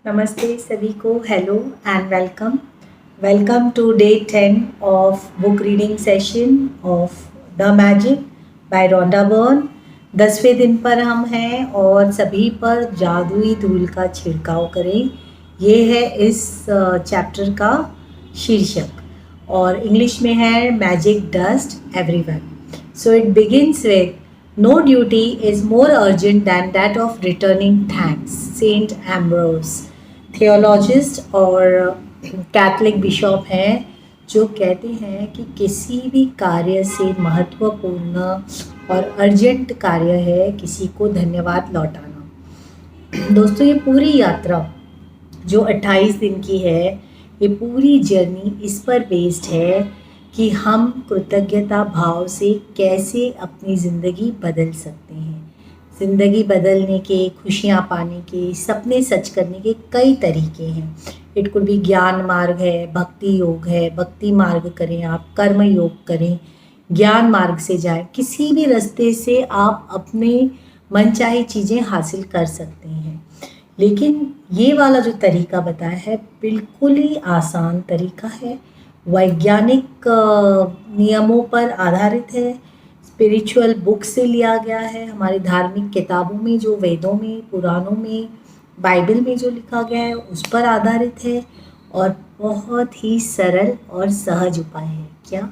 नमस्ते सभी को, hello and welcome. Welcome to day 10 of book reading session of the magic by Rhonda Byrne. 10वें दिन पर हम हैं और सभी पर जादुई धूल का छिड़काव करें, ये है इस चैप्टर का शीर्षक और इंग्लिश में है magic dust everyone. So it begins with No duty is more urgent than that of returning thanks. Saint Ambrose, theologist और कैथलिक बिशप हैं, जो कहते हैं कि किसी भी कार्य से महत्वपूर्ण और अर्जेंट कार्य है किसी को धन्यवाद लौटाना। दोस्तों, ये पूरी यात्रा जो 28 दिन की है, ये पूरी जर्नी इस पर बेस्ड है कि हम कृतज्ञता भाव से कैसे अपनी ज़िंदगी बदल सकते हैं। ज़िंदगी बदलने के, खुशियाँ पाने के, सपने सच करने के कई तरीके हैं। इट कुड भी ज्ञान मार्ग है, भक्ति योग है, भक्ति मार्ग करें आप, कर्म योग करें, ज्ञान मार्ग से जाएं, किसी भी रास्ते से आप अपने मनचाही चीज़ें हासिल कर सकते हैं। लेकिन ये वाला जो तरीका बताया है बिल्कुल ही आसान तरीका है, वैज्ञानिक नियमों पर आधारित है, स्पिरिचुअल बुक से लिया गया है, हमारी धार्मिक किताबों में, जो वेदों में, पुराणों में, बाइबल में जो लिखा गया है उस पर आधारित है और बहुत ही सरल और सहज उपाय है। क्या?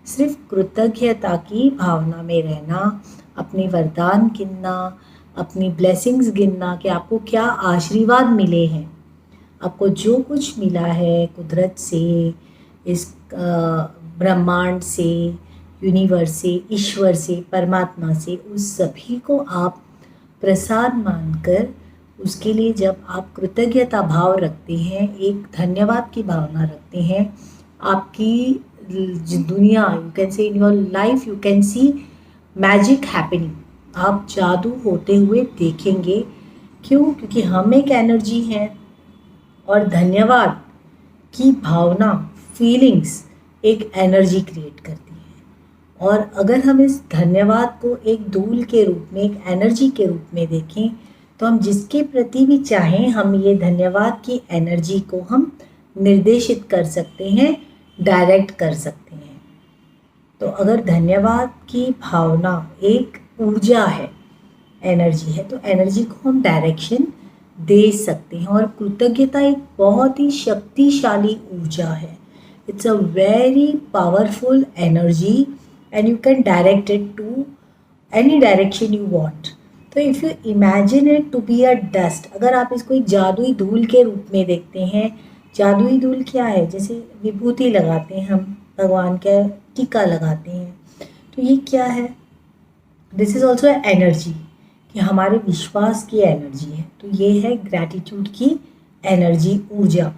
सिर्फ कृतज्ञता की भावना में रहना, अपने वरदान गिनना, अपनी ब्लेसिंग्स गिनना कि आपको क्या आशीर्वाद मिले हैं। आपको जो कुछ मिला है कुदरत से, इस ब्रह्मांड से, यूनिवर्स से, ईश्वर से, परमात्मा से, उस सभी को आप प्रसाद मानकर उसके लिए जब आप कृतज्ञता भाव रखते हैं, एक धन्यवाद की भावना रखते हैं, आपकी दुनिया, you can say in your life you can see magic happening. आप जादू होते हुए देखेंगे। क्यों? क्योंकि हम एक एनर्जी हैं और धन्यवाद की भावना, फीलिंग्स एक एनर्जी क्रिएट करती है। और अगर हम इस धन्यवाद को एक धूल के रूप में, एक एनर्जी के रूप में देखें, तो हम जिसके प्रति भी चाहें, हम ये धन्यवाद की एनर्जी को हम निर्देशित कर सकते हैं, डायरेक्ट कर सकते हैं। तो अगर धन्यवाद की भावना एक ऊर्जा है, एनर्जी है, तो एनर्जी को हम डायरेक्शन दे सकते हैं। और कृतज्ञता एक बहुत ही शक्तिशाली ऊर्जा है। It's a very powerful energy and you can direct it to any direction you want. तो if you imagine it to be a dust, अगर आप इसको एक जादुई धूल के रूप में देखते हैं, जादुई धूल क्या है? जैसे विभूति लगाते हैं हम, भगवान का टीका लगाते हैं, तो ये क्या है? दिस इज़ ऑल्सो एनर्जी, कि हमारे विश्वास की एनर्जी है। तो ये है ग्रैटिट्यूड की एनर्जी, ऊर्जा।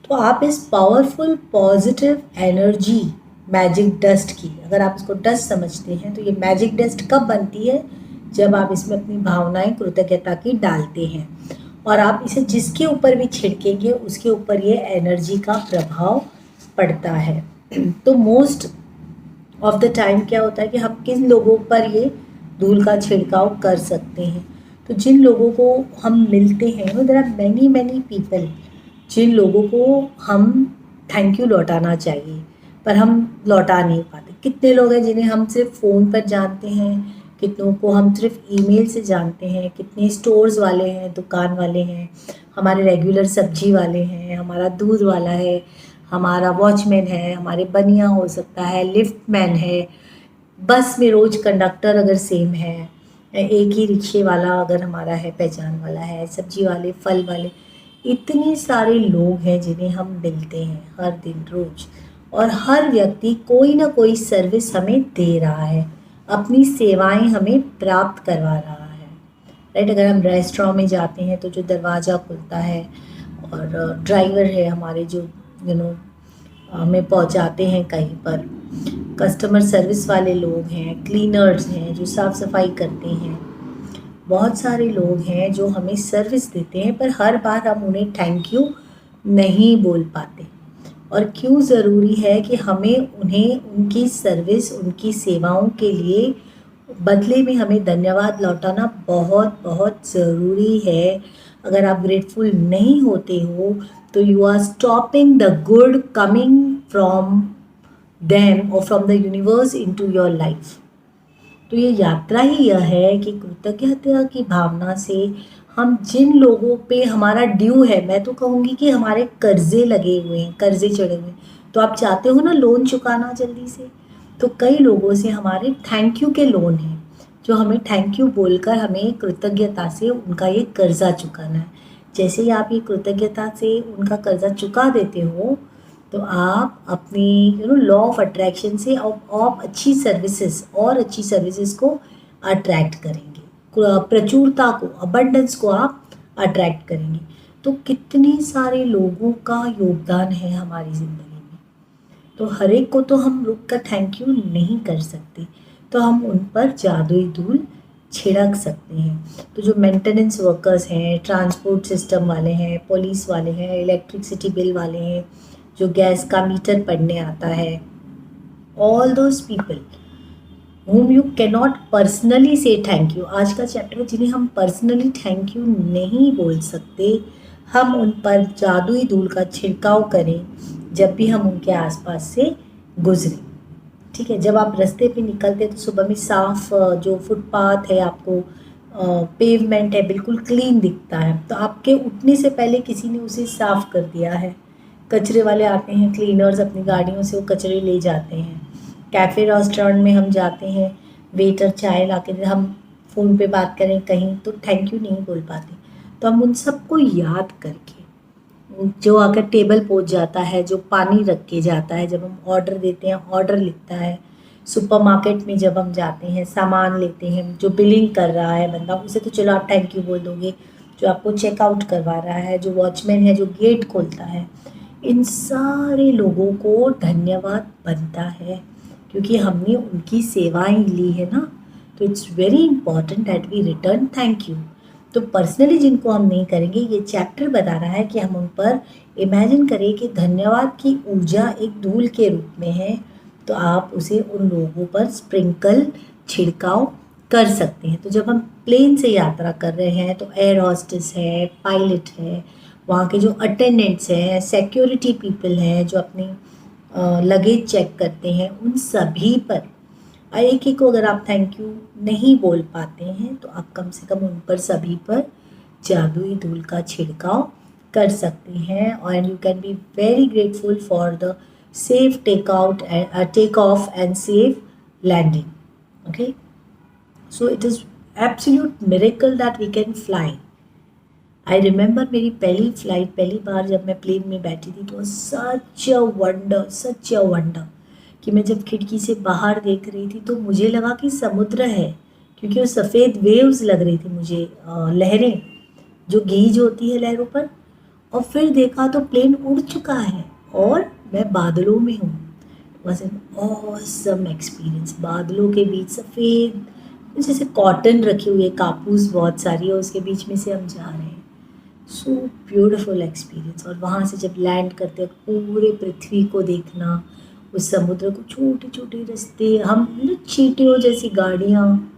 तो आप इस powerful positive energy magic dust की, अगर आप इसको डस्ट समझते हैं, तो ये मैजिक डस्ट कब बनती है? जब आप इसमें अपनी भावनाएं कृतज्ञता की डालते हैं और आप इसे जिसके ऊपर भी छिड़केंगे उसके ऊपर ये एनर्जी का प्रभाव पड़ता है। तो मोस्ट ऑफ द टाइम क्या होता है कि हम किन लोगों पर ये धूल का छिड़काव कर सकते हैं? तो जिन लोगों को हम मिलते हैं, there are many many people, जिन लोगों को हम थैंक यू लौटाना चाहिए पर हम लौटा नहीं पाते। कितने लोग हैं जिन्हें हम सिर्फ फ़ोन पर जानते हैं, कितनों को हम सिर्फ ईमेल से जानते हैं, कितने स्टोर्स वाले हैं, दुकान वाले हैं, हमारे रेगुलर सब्जी वाले हैं, हमारा दूध वाला है, हमारा वॉचमैन है, हमारे बनिया हो सकता है, लिफ्ट मैन है, बस में रोज़ कंडक्टर अगर सेम है, एक ही रिक्शे वाला अगर हमारा है, पहचान वाला है, सब्जी वाले, फल वाले, इतने सारे लोग हैं जिन्हें हम मिलते हैं हर दिन रोज़। और हर व्यक्ति कोई ना कोई सर्विस हमें दे रहा है, अपनी सेवाएं हमें प्राप्त करवा रहा है, राइट? अगर हम रेस्टोरेंट में जाते हैं तो जो दरवाज़ा खुलता है और ड्राइवर है हमारे जो हमें पहुंचाते हैं कहीं पर, कस्टमर सर्विस वाले लोग हैं, क्लीनर्स हैं जो साफ़ सफाई करते हैं, बहुत सारे लोग हैं जो हमें सर्विस देते हैं, पर हर बार हम उन्हें थैंक यू नहीं बोल पाते। और क्यों ज़रूरी है कि हमें उन्हें, उनकी सर्विस, उनकी सेवाओं के लिए बदले में हमें धन्यवाद लौटाना बहुत बहुत ज़रूरी है। अगर आप ग्रेटफुल नहीं होते हो तो you are stopping the good coming from them और from the universe into your life. तो ये यात्रा ही यह है कि कृतज्ञता की भावना से हम जिन लोगों पे हमारा ड्यू है, मैं तो कहूँगी कि हमारे कर्जे लगे हुए हैं, कर्जे चढ़े हुए हैं, तो आप चाहते हो ना लोन चुकाना जल्दी से, तो कई लोगों से हमारे थैंक यू के लोन हैं जो हमें थैंक यू बोलकर हमें कृतज्ञता से उनका ये कर्जा चुकाना है। जैसे ही आप ये कृतज्ञता से उनका कर्जा चुका देते हो तो आप अपनी लॉ ऑफ अट्रैक्शन से आप अच्छी सर्विसेज और अच्छी सर्विसेज को अट्रैक्ट करेंगे, प्रचुरता को, अबंडेंस को आप अट्रैक्ट करेंगे। तो कितने सारे लोगों का योगदान है हमारी ज़िंदगी में, तो हर एक को तो हम रुक कर थैंक यू नहीं कर सकते, तो हम उन पर जादुई धूल छिड़क सकते हैं। तो जो मेंटेनेंस वर्कर्स हैं, ट्रांसपोर्ट सिस्टम वाले हैं, पुलिस वाले हैं, इलेक्ट्रिसिटी बिल वाले हैं, जो गैस का मीटर पढ़ने आता है, all those people whom you cannot personally से थैंक यू, आज का चैप्टर जिन्हें हम पर्सनली थैंक यू नहीं बोल सकते, हम उन पर जादुई धूल का छिड़काव करें जब भी हम उनके आसपास से गुजरें। ठीक है, जब आप रास्ते पे निकलते तो सुबह में साफ जो फुटपाथ है, आपको पेवमेंट है, बिल्कुल क्लीन दिखता है, तो आपके उठने से पहले किसी ने उसे साफ कर दिया है। कचरे वाले आते हैं, क्लीनर्स अपनी गाड़ियों से वो कचरे ले जाते हैं। कैफ़े रेस्टोरेंट में हम जाते हैं, वेटर चाय ला के, हम फ़ोन पे बात करें कहीं तो थैंक यू नहीं बोल पाते, तो हम उन सबको याद करके, जो आकर टेबल पहुंच जाता है, जो पानी रख के जाता है, जब हम ऑर्डर देते हैं ऑर्डर लिखता है, सुपरमार्केट में जब हम जाते हैं सामान लेते हैं, जो बिलिंग कर रहा है बंदा, उसे तो चलो आप थैंक यू बोल दोगे, जो आपको चेकआउट करवा रहा है, जो वॉचमैन है जो गेट खोलता है, इन सारे लोगों को धन्यवाद बनता है क्योंकि हमने उनकी सेवाएं ली है ना। तो it's very important that we return thank you. तो पर्सनली जिनको हम नहीं करेंगे, ये चैप्टर बता रहा है कि हम उन पर इमेजिन करें कि धन्यवाद की ऊर्जा एक धूल के रूप में है, तो आप उसे उन लोगों पर स्प्रिंकल छिड़काव कर सकते हैं। तो जब हम प्लेन से यात्रा कर रहे हैं तो एयर हॉस्टेस है, पायलट है, वहाँ के जो अटेंडेंट्स हैं, सिक्योरिटी पीपल हैं जो अपनी लगेज चेक करते हैं, उन सभी पर एक एक को अगर आप थैंक यू नहीं बोल पाते हैं तो आप कम से कम उन पर सभी पर जादुई धूल का छिड़काव कर सकते हैं। और you can be very grateful for the safe take off and safe landing. Okay, so it is absolute miracle that we can fly. I remember मेरी पहली बार जब मैं प्लेन में बैठी थी तो सच अ वंडर कि मैं जब खिड़की से बाहर देख रही थी तो मुझे लगा कि समुद्र है, क्योंकि वो सफ़ेद वेव्स लग रही थी मुझे, लहरें जो गीज होती है लहरों पर। और फिर देखा तो प्लेन उड़ चुका है और मैं बादलों में हूँ। Was an awesome experience. बादलों के बीच सफ़ेद जैसे कॉटन रखी हुई है, कापूस बहुत सारी, और उसके बीच में से हम जा रहे हैं। So beautiful experience. और वहाँ से जब लैंड करते हैं पूरे पृथ्वी को देखना, उस समुद्र को, छोटे छोटे रास्ते, हम चींटियों जैसी गाड़ियाँ,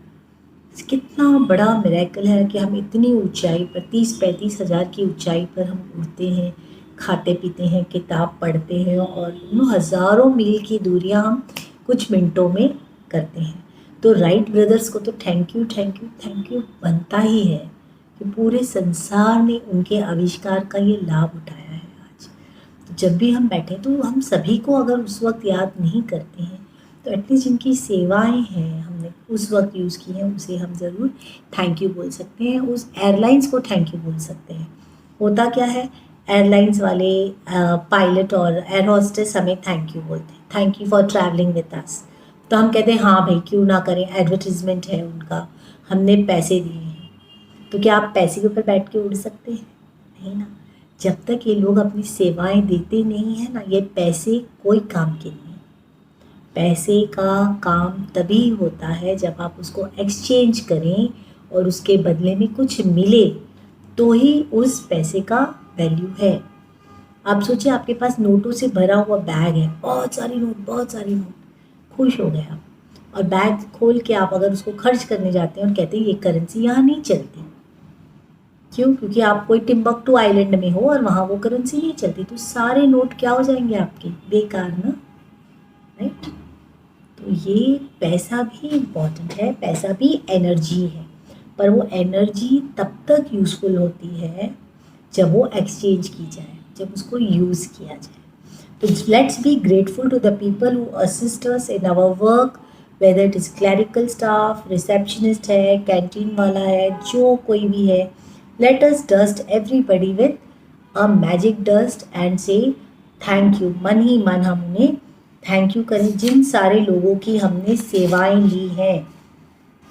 कितना बड़ा मिरेकल है कि हम इतनी ऊंचाई पर 30-35 हज़ार की ऊंचाई पर हम उड़ते हैं, खाते पीते हैं, किताब पढ़ते हैं, और हज़ारों मील की दूरियां हम कुछ मिनटों में करते हैं। तो राइट ब्रदर्स को तो थैंक यू बनता ही है कि पूरे संसार ने उनके आविष्कार का ये लाभ उठाया है। आज तो जब भी हम बैठे तो हम सभी को अगर उस वक्त याद नहीं करते हैं तो एटलीस्ट जिनकी सेवाएं हैं हमने उस वक्त यूज़ की हैं, उसे हम ज़रूर थैंक यू बोल सकते हैं। उस एयरलाइंस को थैंक यू बोल सकते हैं। होता क्या है, एयरलाइंस वाले पायलट और एयर होस्टेस हमें थैंक यू बोलते हैं, thank you for travelling with us. तो हम कहते हैं हाँ भाई क्यों ना करें, एडवर्टीजमेंट है उनका, हमने पैसे दिए हैं। तो क्या आप पैसे के ऊपर बैठ के उड़ सकते हैं? नहीं ना। जब तक ये लोग अपनी सेवाएं देते नहीं हैं ना, ये पैसे कोई काम के नहीं। पैसे का काम तभी होता है जब आप उसको एक्सचेंज करें और उसके बदले में कुछ मिले, तो ही उस पैसे का वैल्यू है। आप सोचिए आपके पास नोटों से भरा हुआ बैग है, बहुत सारी नोट, खुश हो गए आप, और बैग खोल के आप अगर उसको खर्च करने जाते हैं और कहते हैं ये करेंसी यहाँ नहीं चलती, क्यों? क्योंकि आप कोई टिम्बकटू आइलैंड में हो और वहाँ वो करेंसी नहीं चलती, तो सारे नोट क्या हो जाएंगे आपके, बेकार ना, राइट। तो ये पैसा भी इम्पॉर्टेंट है, पैसा भी एनर्जी है, पर वो एनर्जी तब तक यूज़फुल होती है जब वो एक्सचेंज की जाए, जब उसको यूज़ किया जाए। तो let's be grateful to the people who assist us in our work, whether it is clerical staff, receptionist है, कैंटीन वाला है, जो कोई भी है। Let us dust everybody with a magic dust and say thank you. मन ही मन हम उन्हें थैंक यू करें, जिन सारे लोगों की हमने सेवाएं ली हैं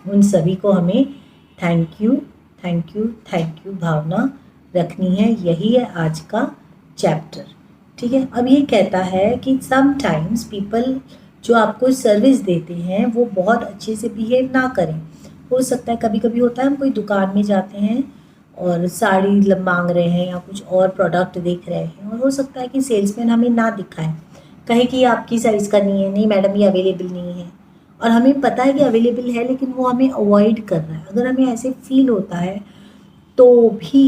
उन सभी को हमें thank you thank you thank you भावना रखनी है। यही है आज का चैप्टर, ठीक है। अब ये कहता है कि समटाइम्स पीपल जो आपको सर्विस देते हैं वो बहुत अच्छे से बिहेव ना करें। हो सकता है कभी कभी होता है, हम कोई दुकान में जाते हैं और साड़ी मांग रहे हैं या कुछ और प्रोडक्ट देख रहे हैं, और हो सकता है कि सेल्समैन हमें ना दिखाए, कहे कि ये आपकी साइज़ का नहीं है, नहीं मैडम ये अवेलेबल नहीं है, और हमें पता है कि अवेलेबल है लेकिन वो हमें अवॉइड कर रहा है। अगर हमें ऐसे फील होता है तो भी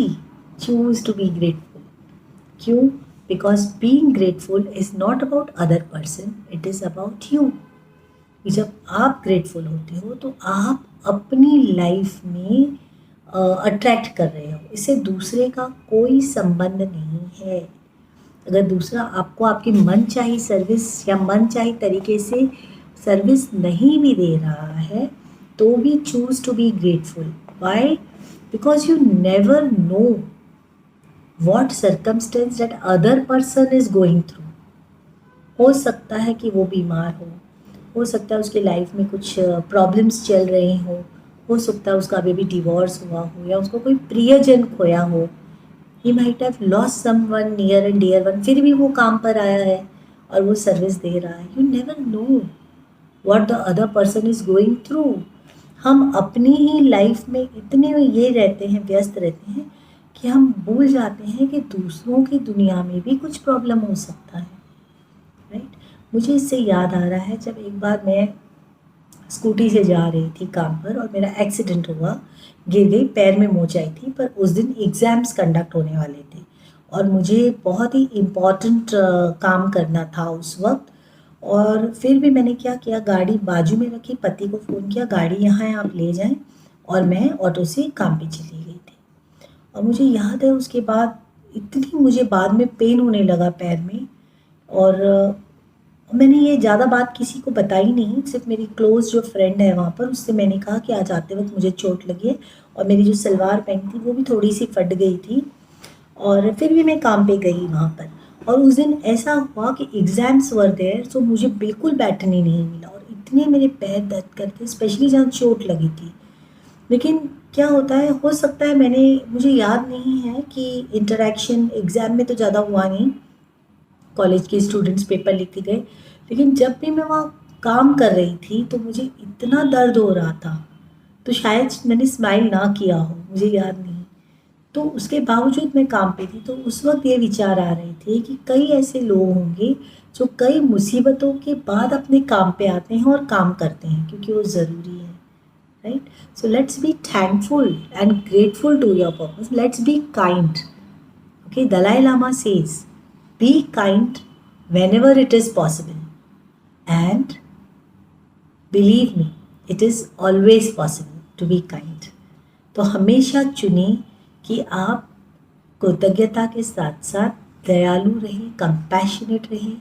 चूज़ टू बी ग्रेटफुल। क्यों? Because being grateful is not about other person, it is about you. जब आप ग्रेटफुल होते हो तो आप अपनी लाइफ में अट्रैक्ट कर रहे हो, इससे दूसरे का कोई संबंध नहीं है। अगर दूसरा आपको आपकी मनचाही सर्विस या मनचाही तरीके से सर्विस नहीं भी दे रहा है तो भी choose to be grateful. Why? Because you never know what circumstances that other person is going through. हो सकता है कि वो बीमार हो सकता है उसके लाइफ में कुछ प्रॉब्लम्स चल रही हो सकता है उसका अभी भी डिवोर्स हुआ हो या उसको कोई प्रियजन खोया हो। He might have lost someone near and dear one, फिर भी वो काम पर आया है और वो सर्विस दे रहा है। You never know what the other person is going through. हम अपनी ही लाइफ में इतने ये रहते हैं, व्यस्त रहते हैं कि हम भूल जाते हैं कि दूसरों की दुनिया में भी कुछ प्रॉब्लम हो सकता है, राइट। मुझे इससे याद आ रहा है, जब एक बार मैं स्कूटी से जा रही थी काम पर और मेरा एक्सीडेंट हुआ, गिर गई, पैर में मोच आई थी, पर उस दिन एग्ज़ाम्स कंडक्ट होने वाले थे और मुझे बहुत ही इम्पॉर्टेंट काम करना था उस वक्त। और फिर भी मैंने क्या किया, गाड़ी बाजू में रखी, पति को फ़ोन किया, गाड़ी यहाँ है आप ले जाएं, और मैं ऑटो से काम पे चली गई थी। और मुझे याद है उसके बाद इतनी मुझे बाद में पेन होने लगा पैर में, और मैंने ये ज़्यादा बात किसी को बताई नहीं, सिर्फ मेरी क्लोज जो फ्रेंड है वहाँ पर उससे मैंने कहा कि आज आते वक्त मुझे चोट लगी है, और मेरी जो सलवार पैंट थी वो भी थोड़ी सी फट गई थी, और फिर भी मैं काम पे गई वहाँ पर। और उस दिन ऐसा हुआ कि एग्ज़ाम्स वर देयर, सो मुझे बिल्कुल बैठने नहीं मिला और इतने मेरे पैर दर्द करते, स्पेशली जहाँ चोट लगी थी। लेकिन क्या होता है, हो सकता है मुझे याद नहीं है कि इंटरेक्शन एग्ज़ाम में तो ज़्यादा हुआ नहीं, कॉलेज के स्टूडेंट्स पेपर लिख के गए, लेकिन जब भी मैं वहाँ काम कर रही थी तो मुझे इतना दर्द हो रहा था, तो शायद मैंने स्माइल ना किया हो, मुझे याद नहीं। तो उसके बावजूद मैं काम पे थी, तो उस वक्त ये विचार आ रहे थे कि कई ऐसे लोग होंगे जो कई मुसीबतों के बाद अपने काम पे आते हैं और काम करते हैं क्योंकि वो ज़रूरी है, right. So let's be thankful and grateful to your purpose, let's be kind. Okay, Dalai Lama says be kind whenever it is possible, and believe me, it is always possible to be kind. तो हमेशा चुनें कि आप कृतज्ञता के साथ साथ दयालु रहें, कंपैशनेट रहें,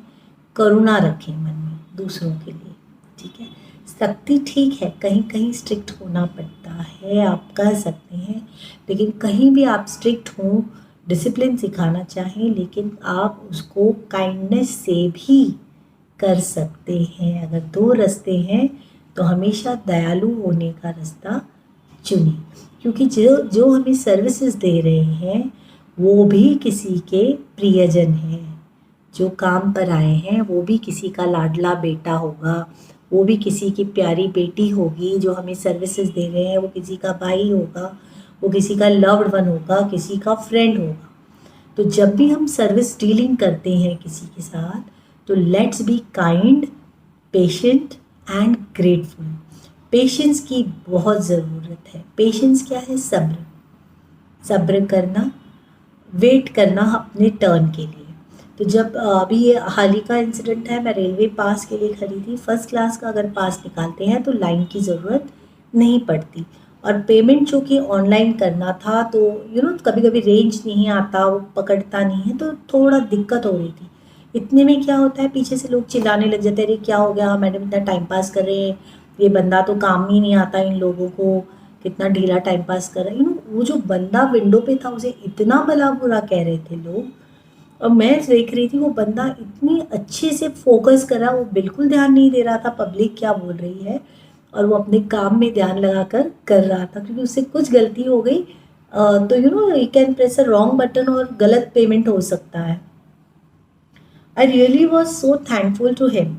करुणा रखें मन में दूसरों के लिए, ठीक है। सख्ती ठीक है, कहीं कहीं स्ट्रिक्ट होना पड़ता है, आप कह सकते हैं, लेकिन कहीं भी आप स्ट्रिक्ट हों, डिसिप्लिन सिखाना चाहें, लेकिन आप उसको काइंडनेस से भी कर सकते हैं। अगर दो रास्ते हैं तो हमेशा दयालु होने का रास्ता चुनें, क्योंकि जो हमें सर्विसेज दे रहे हैं वो भी किसी के प्रियजन हैं। जो काम पर आए हैं वो भी किसी का लाडला बेटा होगा, वो भी किसी की प्यारी बेटी होगी। जो हमें सर्विसेज दे रहे हैं वो किसी का भाई होगा, वो किसी का लव्ड वन होगा, किसी का फ्रेंड होगा। तो जब भी हम सर्विस डीलिंग करते हैं किसी के साथ, तो let's be kind, patient and grateful. Patience की बहुत ज़रूरत है। पेशेंस क्या है? सब्र। सब्र करना, वेट करना अपने टर्न के लिए। तो जब अभी ये हाल ही का इंसिडेंट है, मैं रेलवे पास के लिए खड़ी थी। फर्स्ट क्लास का अगर पास निकालते हैं तो लाइन की ज़रूरत नहीं पड़ती, और पेमेंट जो कि ऑनलाइन करना था तो कभी कभी रेंज नहीं आता, वो पकड़ता नहीं है, तो थोड़ा दिक्कत हो रही थी। इतने में क्या होता है, पीछे से लोग चिल्लाने लग जाते हैं, अरे क्या हो गया मैडम, इतना टाइम पास कर रहे हैं, ये बंदा तो काम ही नहीं आता इन लोगों को, कितना ढीला टाइम पास कर रहा है। वो जो बंदा विंडो पे था उसे इतना भला बुरा कह रहे थे लोग, और मैं देख रही थी वो बंदा इतनी अच्छे से फोकस कर रहा, वो बिल्कुल ध्यान नहीं दे रहा था पब्लिक क्या बोल रही है, और वो अपने काम में ध्यान लगाकर कर रहा था, क्योंकि उससे कुछ गलती हो गई तो you can press a wrong button और गलत पेमेंट हो सकता है। I really was so thankful to him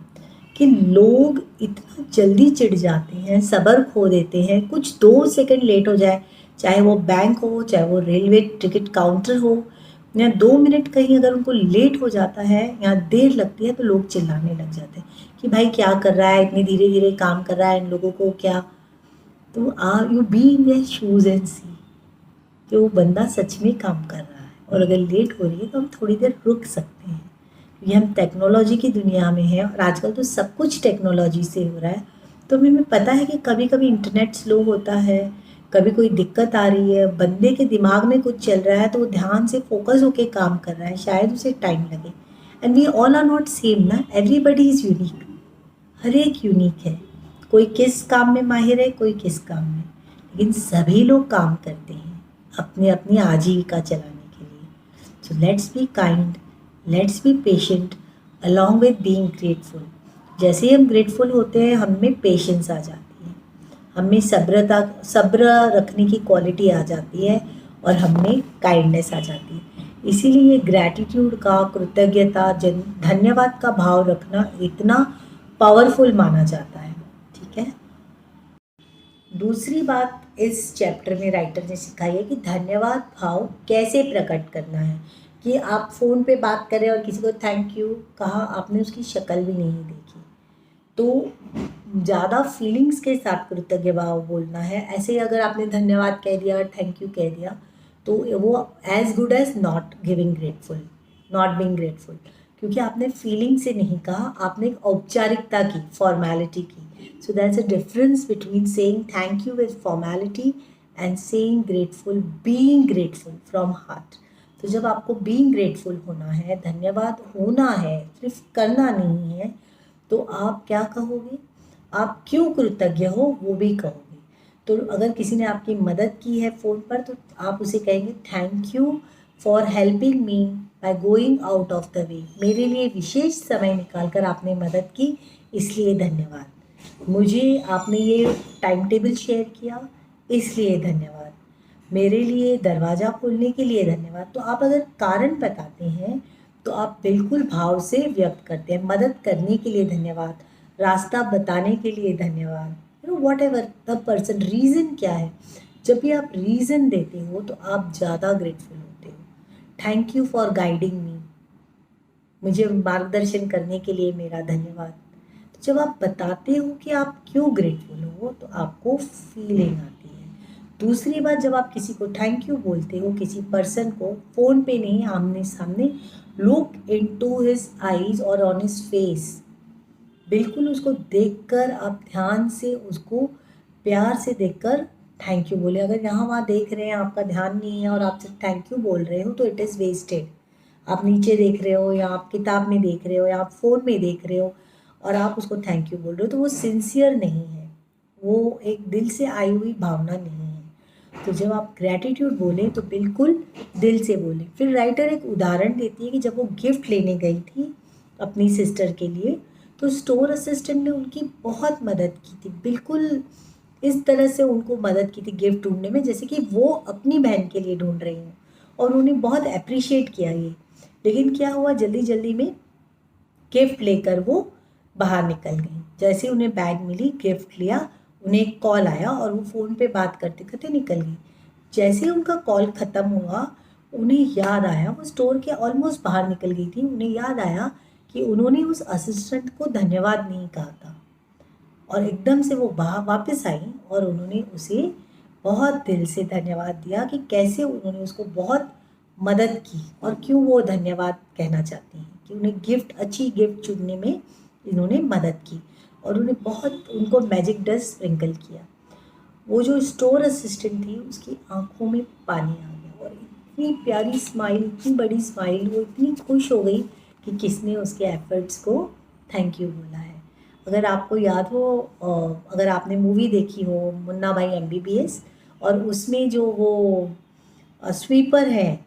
कि लोग इतना जल्दी चिढ़ जाते हैं, सब्र खो देते हैं, कुछ 2 सेकंड लेट हो जाए, चाहे वो बैंक हो, चाहे वो रेलवे टिकट काउंटर हो, या 2 मिनट कहीं अगर उनको लेट हो जाता है या देर लगती है तो लोग चिल्लाने लग जाते हैं कि भाई क्या कर रहा है, इतनी धीरे धीरे काम कर रहा है, इन लोगों को क्या। तो you be in their shoes and see कि वो बंदा सच में काम कर रहा है, और अगर लेट हो रही है तो हम थोड़ी देर रुक सकते हैं, क्योंकि हम टेक्नोलॉजी की दुनिया में हैं और आजकल तो सब कुछ टेक्नोलॉजी से हो रहा है। तो हमें पता है कि कभी कभी इंटरनेट स्लो होता है, कभी कोई दिक्कत आ रही है, बंदे के दिमाग में कुछ चल रहा है, तो वो ध्यान से फोकस होके काम कर रहा है, शायद उसे टाइम लगे। And we all are not same ना, एवरीबडी इज़ यूनिक, हर एक यूनिक है। कोई किस काम में माहिर है, कोई किस काम में, लेकिन सभी लोग काम करते हैं अपने अपनी आजीविका चलाने के लिए। सो let's be kind, let's be patient along with being grateful. जैसे ही हम ग्रेटफुल होते हैं, हम में पेशेंस आ जाती है, हम में सब्र रखने की क्वालिटी आ जाती है, और हम में काइंडनेस आ जाती है। इसीलिए ये ग्रैटिट्यूड का, कृतज्ञता, धन्यवाद का भाव रखना इतना पावरफुल माना जाता है। ठीक है। दूसरी बात इस चैप्टर में राइटर ने सिखाई है कि धन्यवाद भाव कैसे प्रकट करना है। कि आप फ़ोन पे बात करें और किसी को थैंक यू कहा, आपने उसकी शक्ल भी नहीं देखी, तो ज़्यादा फीलिंग्स के साथ कृतज्ञ भाव बोलना है। ऐसे ही अगर आपने धन्यवाद कह दिया, थैंक यू कह दिया, तो वो as good as not giving grateful, not being grateful, क्योंकि आपने फीलिंग से नहीं कहा, आपने एक औपचारिकता की, फॉर्मेलिटी की। So there's a difference between saying thank you with formality and saying grateful, being grateful from heart. तो जब आपको being grateful होना है, धन्यवाद होना है, सिर्फ करना नहीं है, तो आप क्या कहोगे, आप क्यों कृतज्ञ हो वो भी कहोगे। तो अगर किसी ने आपकी मदद की है फ़ोन पर, तो आप उसे कहेंगे thank you for helping me by going out of the way. मेरे लिए विशेष समय निकालकर आपने मदद की, इसलिए धन्यवाद। मुझे आपने ये टाइम टेबल शेयर किया, इसलिए धन्यवाद। मेरे लिए दरवाज़ा खोलने के लिए धन्यवाद। तो आप अगर कारण बताते हैं तो आप बिल्कुल भाव से व्यक्त करते हैं। मदद करने के लिए धन्यवाद, रास्ता बताने के लिए धन्यवाद, what ever the person, reason क्या है। जब भी आप रीज़न देते हो तो आप ज़्यादा ग्रेटफुल होते हो। थैंक यू फॉर गाइडिंग मी, मुझे मार्गदर्शन करने के लिए मेरा धन्यवाद। जब आप बताते हो कि आप क्यों ग्रेटफुल हो, तो आपको फीलिंग आती है। दूसरी बात, जब आप किसी को थैंक यू बोलते हो, किसी पर्सन को, फ़ोन पे नहीं, आमने सामने, लुक इनटू हिज आईज और ऑन हिज फेस, बिल्कुल उसको देखकर आप ध्यान से, उसको प्यार से देखकर थैंक यू बोले। अगर यहाँ वहाँ देख रहे हैं, आपका ध्यान नहीं है और आप सिर्फ थैंक यू बोल रहे हो, तो इट इज़ वेस्टेड। आप नीचे देख रहे हो, या आप किताब में देख रहे हो, या आप फ़ोन में देख रहे हो, और आप उसको थैंक यू बोल रहे हो, तो वो सिंसियर नहीं है, वो एक दिल से आई हुई भावना नहीं है। तो जब आप ग्रैटिट्यूड बोलें तो बिल्कुल दिल से बोलें। फिर राइटर एक उदाहरण देती है कि जब वो गिफ्ट लेने गई थी अपनी सिस्टर के लिए, तो स्टोर असिस्टेंट ने उनकी बहुत मदद की थी, बिल्कुल इस तरह से उनको मदद की थी गिफ्ट ढूंढने में, जैसे कि वो अपनी बहन के लिए ढूंढ रही हूँ, और उन्हें बहुत अप्रिशिएट किया ये। लेकिन क्या हुआ, जल्दी जल्दी में गिफ्ट लेकर वो बाहर निकल गई। जैसे उन्हें बैग मिली, गिफ्ट लिया, उन्हें एक कॉल आया और वो फ़ोन पे बात करते करते निकल गई। जैसे उनका कॉल ख़त्म हुआ, उन्हें याद आया, वो स्टोर के ऑलमोस्ट बाहर निकल गई थी, उन्हें याद आया कि उन्होंने उस असिस्टेंट को धन्यवाद नहीं कहा था, और एकदम से वो वापस आई और उन्होंने उसे बहुत दिल से धन्यवाद दिया कि कैसे उन्होंने उसको बहुत मदद की और क्यों वो धन्यवाद कहना चाहती हैं कि उन्हें गिफ्ट, अच्छी गिफ्ट चुनने में इन्होंने मदद की और उन्हें बहुत, उनको मैजिक डस्ट स्प्रिंकल किया। वो जो स्टोर असिस्टेंट थी उसकी आंखों में पानी आ गया और इतनी प्यारी स्माइल, इतनी बड़ी स्माइल, वो इतनी खुश हो गई कि किसने उसके एफर्ट्स को थैंक यू बोला है। अगर आपको याद हो, अगर आपने मूवी देखी हो मुन्ना भाई एमबीबीएस, और उसमें जो वो स्वीपर हैं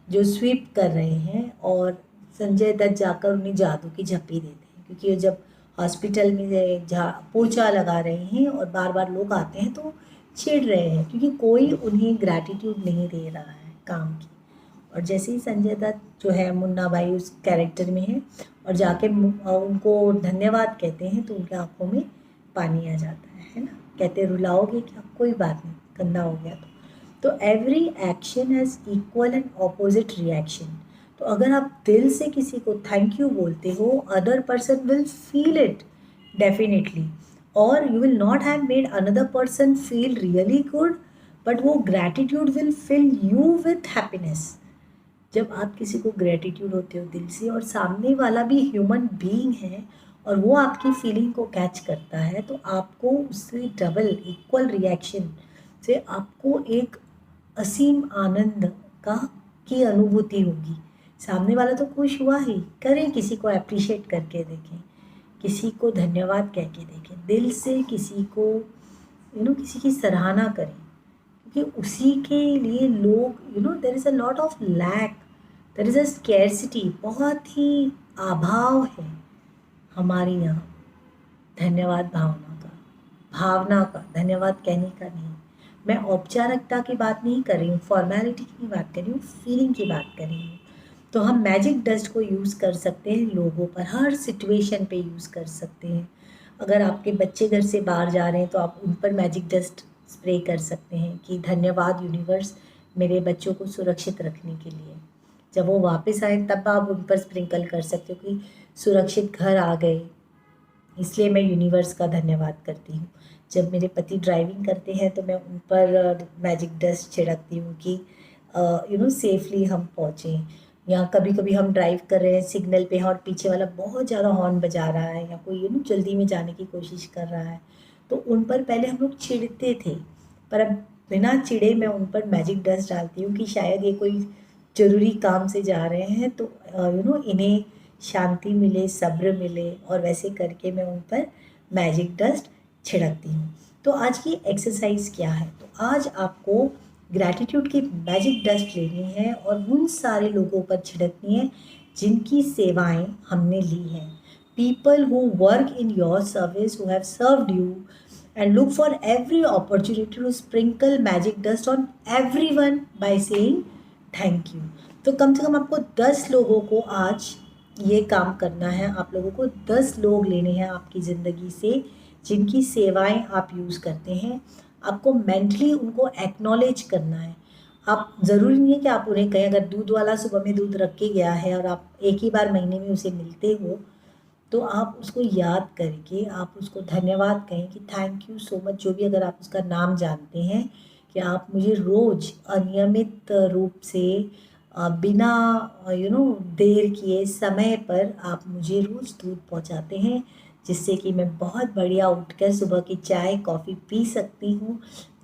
जो स्वीप कर रहे हैं और संजय दत्त जाकर उन्हें जादू की झप्पी देते हैं, क्योंकि वो जब हॉस्पिटल में पोछा लगा रहे हैं और बार बार लोग आते हैं तो चिढ़ रहे हैं क्योंकि कोई उन्हें ग्रैटिट्यूड नहीं दे रहा है काम की। और जैसे ही संजय दत्त जो है मुन्ना भाई उस कैरेक्टर में है और जाके उनको धन्यवाद कहते हैं तो उनकी आंखों में पानी आ जाता है ना। कहते रुलाओगे क्या, कोई बात नहीं, गंदा हो गया तो every action has equal and opposite reaction. तो अगर आप दिल से किसी को थैंक यू बोलते हो, other person will feel it definitely, और you will not have made another person feel really good, but वो gratitude will fill you with happiness. जब आप किसी को ग्रेटिट्यूड होते हो दिल से और सामने वाला भी ह्यूमन बीइंग है और वो आपकी फीलिंग को कैच करता है, तो आपको उससे डबल इक्वल रिएक्शन से आपको एक असीम आनंद का की अनुभूति होगी। सामने वाला तो खुश हुआ ही, करें किसी को अप्रिशिएट करके देखें, किसी को धन्यवाद कह के देखें, दिल से किसी को किसी की सराहना करें, क्योंकि उसी के लिए लोग there is a lot of lack, there is a scarcity, बहुत ही अभाव है हमारे यहाँ धन्यवाद भावना का, धन्यवाद कहने का नहीं। मैं औपचारिकता की बात नहीं कर रही हूँ, फॉर्मेलिटी की नहीं बात कर रही हूँ, फीलिंग की बात कर रही हूँ। तो हम मैजिक डस्ट को यूज़ कर सकते हैं लोगों पर, हर सिचुएशन पे यूज़ कर सकते हैं। अगर आपके बच्चे घर से बाहर जा रहे हैं तो आप उन पर मैजिक डस्ट स्प्रे कर सकते हैं कि धन्यवाद यूनिवर्स मेरे बच्चों को सुरक्षित रखने के लिए। जब वो वापस आए तब आप उन पर स्प्रिंकल कर सकते हो कि सुरक्षित घर आ गए, इसलिए मैं यूनिवर्स का धन्यवाद करती हूँ। जब मेरे पति ड्राइविंग करते हैं तो मैं उन पर मैजिक डस्ट छिड़कती हूँ कि सेफली हम पहुँचें। या कभी कभी हम ड्राइव कर रहे हैं, सिग्नल पे हैं और पीछे वाला बहुत ज़्यादा हॉर्न बजा रहा है या कोई जल्दी में जाने की कोशिश कर रहा है, तो उन पर पहले हम लोग चिढ़ते थे, पर अब बिना चिढ़े मैं उन पर मैजिक डस्ट डालती हूँ कि शायद ये कोई ज़रूरी काम से जा रहे हैं तो इन्हें शांति मिले, सब्र मिले, और वैसे करके मैं उन पर मैजिक डस्ट छिड़कती हूँ। तो आज की एक्सरसाइज क्या है, तो आज आपको ग्रैटिट्यूड की मैजिक डस्ट लेनी है और उन सारे लोगों पर छिड़कनी है जिनकी सेवाएं हमने ली हैं, people who work in your service, who have served you, and look for every opportunity to sprinkle magic dust on everyone by saying thank you। तो कम से कम आपको 10 लोगों को आज ये काम करना है। आप लोगों को 10 लोग लेने हैं आपकी ज़िंदगी से जिनकी सेवाएं आप यूज़ करते हैं। आपको मेंटली उनको एक्नॉलेज करना है। आप ज़रूरी नहीं है कि आप उन्हें कहें, अगर दूध वाला सुबह में दूध रख के गया है और आप एक ही बार महीने में उसे मिलते हो, तो आप उसको याद करके आप उसको धन्यवाद कहें कि थैंक यू सो मच, जो भी अगर आप उसका नाम जानते हैं, कि आप मुझे रोज़ अनियमित रूप से बिना देर किए समय पर आप मुझे रोज़ दूध पहुंचाते हैं, जिससे कि मैं बहुत बढ़िया उठकर सुबह की चाय कॉफ़ी पी सकती हूँ।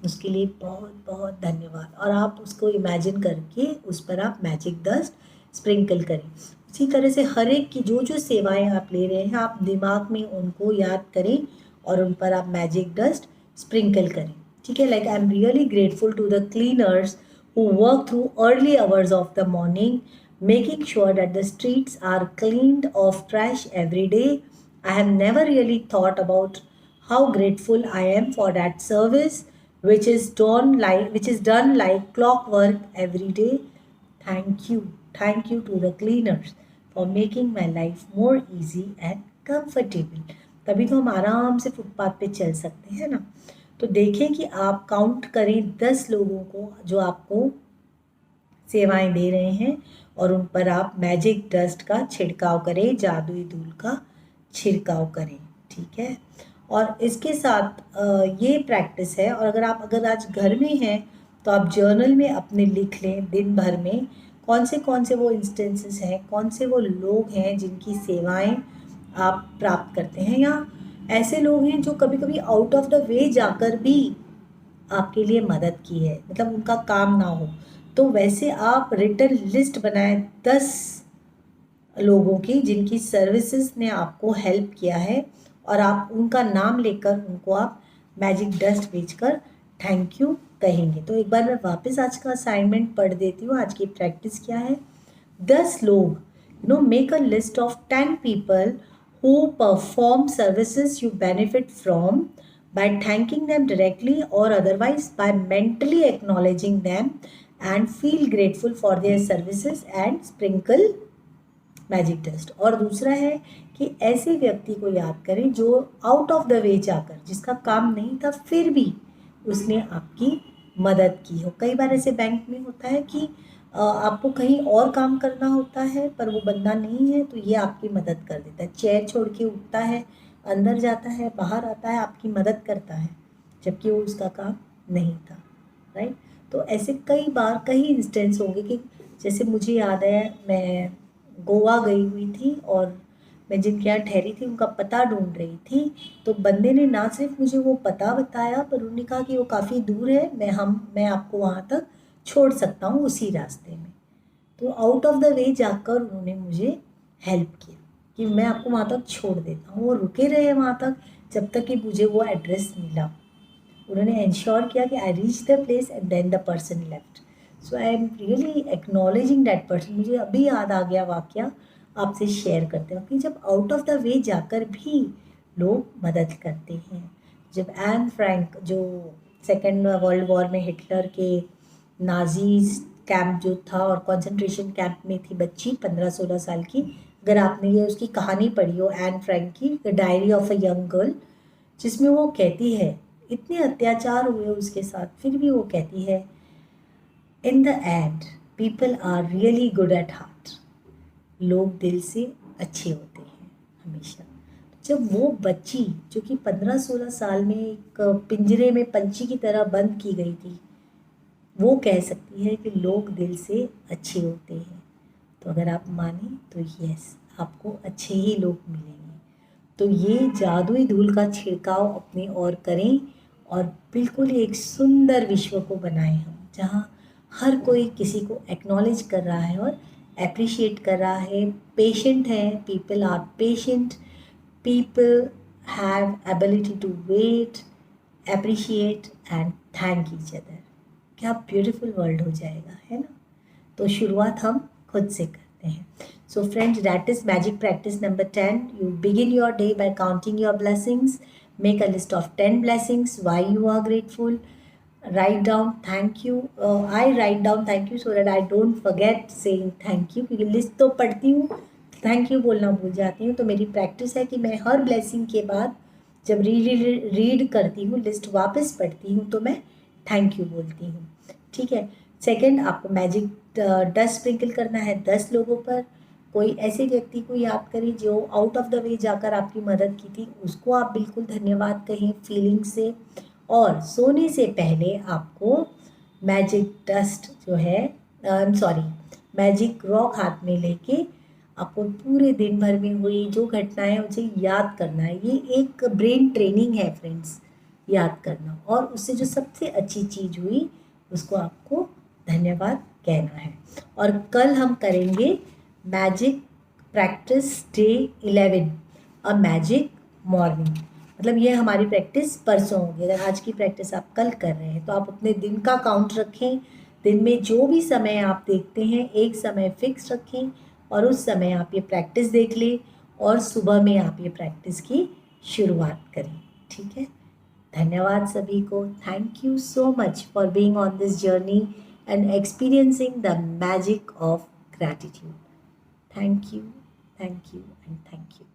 उसके लिए बहुत बहुत धन्यवाद। और आप उसको इमेजिन करके उस पर आप मैजिक डस्ट स्प्रिंकल करें। इसी तरह से हर एक की जो जो सेवाएं आप ले रहे हैं, आप दिमाग में उनको याद करें और उन पर आप मैजिक डस्ट स्प्रिंकल करें। ठीक है, like I am really grateful to the cleaners who work through early hours of the morning, making sure that the streets are cleaned of trash every day. I have never really thought about how grateful I am for that service, which is done like clockwork every day. Thank you to the cleaners for making my life more easy and comfortable। तभी तो हम आराम से footpath पे चल सकते हैं ना। तो देखें कि आप काउंट करें 10 लोगों को जो आपको सेवाएं दे रहे हैं और उन पर आप मैजिक डस्ट का छिड़काव करें, जादुई धूल का छिड़काव करें। ठीक है, और इसके साथ ये प्रैक्टिस है। और अगर आज घर में हैं तो आप जर्नल में अपने लिख लें दिन भर में कौन से वो इंस्टेंसेस हैं, कौन से वो लोग हैं जिनकी सेवाएं आप प्राप्त करते हैं, या ऐसे लोग हैं जो कभी कभी आउट ऑफ द वे जाकर भी आपके लिए मदद की है, मतलब उनका काम ना हो। तो वैसे आप रिटन लिस्ट बनाएं 10 लोगों की जिनकी सर्विसेज ने आपको हेल्प किया है, और आप उनका नाम लेकर उनको आप मैजिक डस्ट भेजकर थैंक यू कहेंगे। तो एक बार मैं वापस आज का असाइनमेंट पढ़ देती हूँ। आज की प्रैक्टिस क्या है? 10 लोग, make a list of 10 people who perform services you benefit from by thanking them directly or otherwise by mentally acknowledging them and feel grateful for their services and sprinkle magic dust. और दूसरा है कि ऐसे व्यक्ति को याद करें जो आउट ऑफ द वे जाकर, जिसका काम नहीं था फिर भी उसने आपकी मदद की हो। कई बार ऐसे बैंक में होता है कि आपको कहीं और काम करना होता है पर वो बंदा नहीं है, तो ये आपकी मदद कर देता है। चेयर छोड़ के उठता है, अंदर जाता है, बाहर आता है, आपकी मदद करता है, जबकि वो उसका काम नहीं था, राइट। तो ऐसे कई इंस्टेंस होंगे कि जैसे मुझे याद है, मैं गोवा गई हुई थी और मैं जिनके यहाँ ठहरी थी उनका पता ढूंढ रही थी। तो बंदे ने ना सिर्फ मुझे वो पता बताया, पर उन्होंने कहा कि वो काफ़ी दूर है, मैं आपको वहाँ तक छोड़ सकता हूँ उसी रास्ते में। तो आउट ऑफ द वे जाकर उन्होंने मुझे हेल्प किया कि मैं आपको वहाँ तक छोड़ देता हूँ। वो रुके रहे वहाँ तक जब तक कि मुझे वो एड्रेस मिला। उन्होंने इंश्योर किया कि I reach the place and then the person left. So I am really acknowledging that person. मुझे अभी याद आ गया वाकया, आपसे शेयर करते हैं कि जब आउट ऑफ द वे जाकर भी लोग मदद करते हैं। जब एन फ्रैंक, जो सेकेंड वर्ल्ड वॉर में हिटलर के नाजीज कैंप जो था और कंसंट्रेशन कैंप में थी बच्ची 15-16 साल की, अगर आपने ये उसकी कहानी पढ़ी हो एन फ्रैंक की, the diary of a young girl, जिसमें वो कहती है इतने अत्याचार हुए उसके साथ फिर भी वो कहती है, in the end people are really good at heart. लोग दिल से अच्छे होते हैं हमेशा। जब वो बच्ची जो कि 15-16 साल में एक पिंजरे में पंछी की तरह बंद की गई थी, वो कह सकती है कि लोग दिल से अच्छे होते हैं, तो अगर आप माने तो यस, आपको अच्छे ही लोग मिलेंगे। तो ये जादुई धूल का छिड़काव अपने और करें और बिल्कुल एक सुंदर विश्व को बनाएं हम, जहाँ हर कोई किसी को एक्नॉलेज कर रहा है और अप्रिशिएट कर रहा है, पेशेंट है, people are patient, people have ability to wait, appreciate and thank each other. क्या ब्यूटीफुल वर्ल्ड हो जाएगा, है ना। तो शुरुआत हम खुद से करते हैं। So friends, that is magic practice number 10. You begin your day by counting your blessings. Make a list of 10 blessings, why you are grateful. Write down thank you. I write down thank you so that I don't forget saying thank you, क्योंकि list तो पढ़ती हूँ, thank you बोलना भूल जाती हूँ। तो मेरी प्रैक्टिस है कि मैं हर ब्लेसिंग के बाद जब रीड करती हूँ, लिस्ट वापस पढ़ती हूँ, तो मैं थैंक यू बोलती हूँ, ठीक है। सेकंड, आपको मैजिक डस्ट स्प्रिंकल करना है 10 लोगों पर। कोई ऐसे व्यक्ति को याद करें जो आउट ऑफ द वे जाकर आपकी मदद की थी, उसको आप बिल्कुल धन्यवाद कहें फीलिंग से। और सोने से पहले आपको मैजिक डस्ट जो है, मैजिक रॉक हाथ में लेके आपको पूरे दिन भर में हुई जो घटनाएं मुझे याद करना है। ये एक ब्रेन ट्रेनिंग है फ्रेंड्स, याद करना, और उससे जो सबसे अच्छी चीज़ हुई उसको आपको धन्यवाद कहना है। और कल हम करेंगे magic practice day 11, a magic morning. मतलब ये हमारी प्रैक्टिस परसों होगी। अगर आज की प्रैक्टिस आप कल कर रहे हैं तो आप अपने दिन का काउंट रखें, दिन में जो भी समय आप देखते हैं एक समय फिक्स रखें और उस समय आप ये प्रैक्टिस देख लें और सुबह में आप ये प्रैक्टिस की शुरुआत करें, ठीक है। धन्यवाद सभी को। Thank you so much for being on this journey and experiencing the magic of gratitude. Thank you, and thank you.